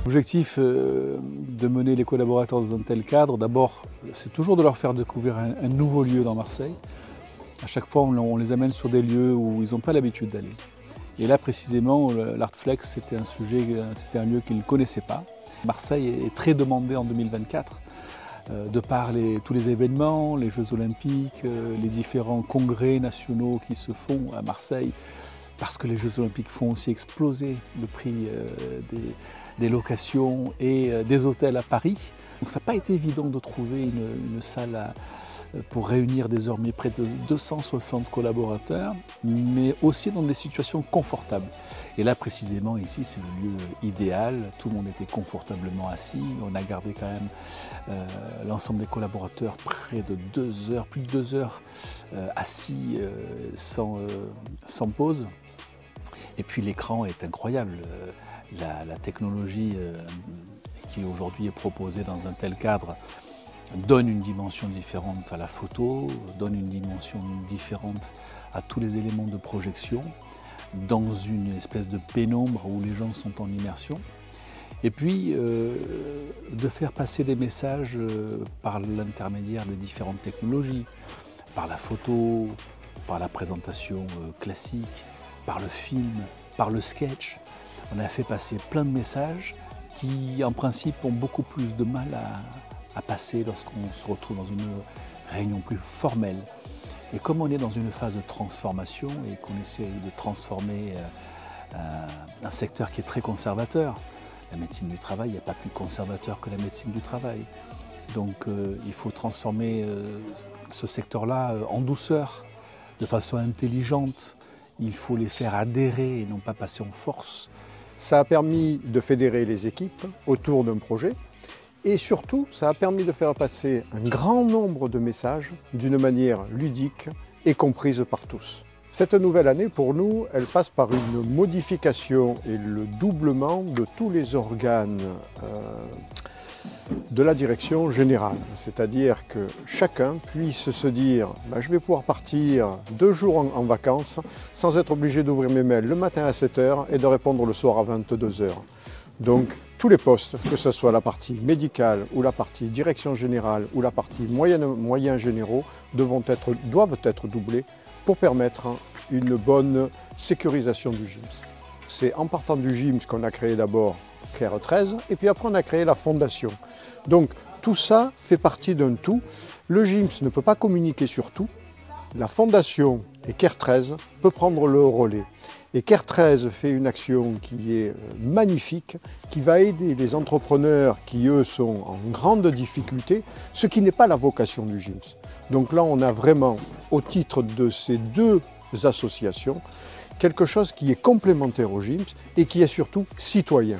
L'objectif de mener les collaborateurs dans un tel cadre, d'abord, c'est toujours de leur faire découvrir un nouveau lieu dans Marseille. À chaque fois, on les amène sur des lieux où ils n'ont pas l'habitude d'aller. Et là, précisément, l'Artflex, c'était un lieu qu'ils ne connaissaient pas. Marseille est très demandé en 2024, de par tous les événements, les Jeux Olympiques, les différents congrès nationaux qui se font à Marseille, parce que les Jeux Olympiques font aussi exploser le prix des locations et des hôtels à Paris. Donc ça n'a pas été évident de trouver une salle pour réunir désormais près de 260 collaborateurs, mais aussi dans des situations confortables. Et là précisément ici c'est le lieu idéal, tout le monde était confortablement assis, on a gardé quand même l'ensemble des collaborateurs près de 2 heures, plus de 2 heures assis sans pause. Et puis l'écran est incroyable, la technologie qui aujourd'hui est proposée dans un tel cadre donne une dimension différente à la photo, donne une dimension différente à tous les éléments de projection, dans une espèce de pénombre où les gens sont en immersion. Et puis de faire passer des messages par l'intermédiaire des différentes technologies, par la photo, par la présentation classique, par le film, par le sketch. On a fait passer plein de messages qui, en principe, ont beaucoup plus de mal à passer lorsqu'on se retrouve dans une réunion plus formelle. Et comme on est dans une phase de transformation et qu'on essaie de transformer un secteur qui est très conservateur, la médecine du travail, il n'y a pas plus conservateur que la médecine du travail. Donc il faut transformer ce secteur-là en douceur, de façon intelligente. Il faut les faire adhérer et non pas passer en force. Ça a permis de fédérer les équipes autour d'un projet et surtout, ça a permis de faire passer un grand nombre de messages d'une manière ludique et comprise par tous. Cette nouvelle année, pour nous, elle passe par une modification et le doublement de tous les organes de la direction générale. C'est-à-dire que chacun puisse se dire je vais pouvoir partir 2 jours en vacances sans être obligé d'ouvrir mes mails le matin à 7 h et de répondre le soir à 22 h. Donc tous les postes, que ce soit la partie médicale ou la partie direction générale ou la partie moyens généraux, doivent être doublés pour permettre une bonne sécurisation du GIMS. C'est en partant du GIMS qu'on a créé d'abord CARE 13 et puis après on a créé la fondation. Donc tout ça fait partie d'un tout. Le GIMS ne peut pas communiquer sur tout. La fondation et CARE 13 peut prendre le relais. Et CARE 13 fait une action qui est magnifique, qui va aider les entrepreneurs qui eux sont en grande difficulté, ce qui n'est pas la vocation du GIMS. Donc là on a vraiment, au titre de ces 2 associations, quelque chose qui est complémentaire au GIMS et qui est surtout citoyen.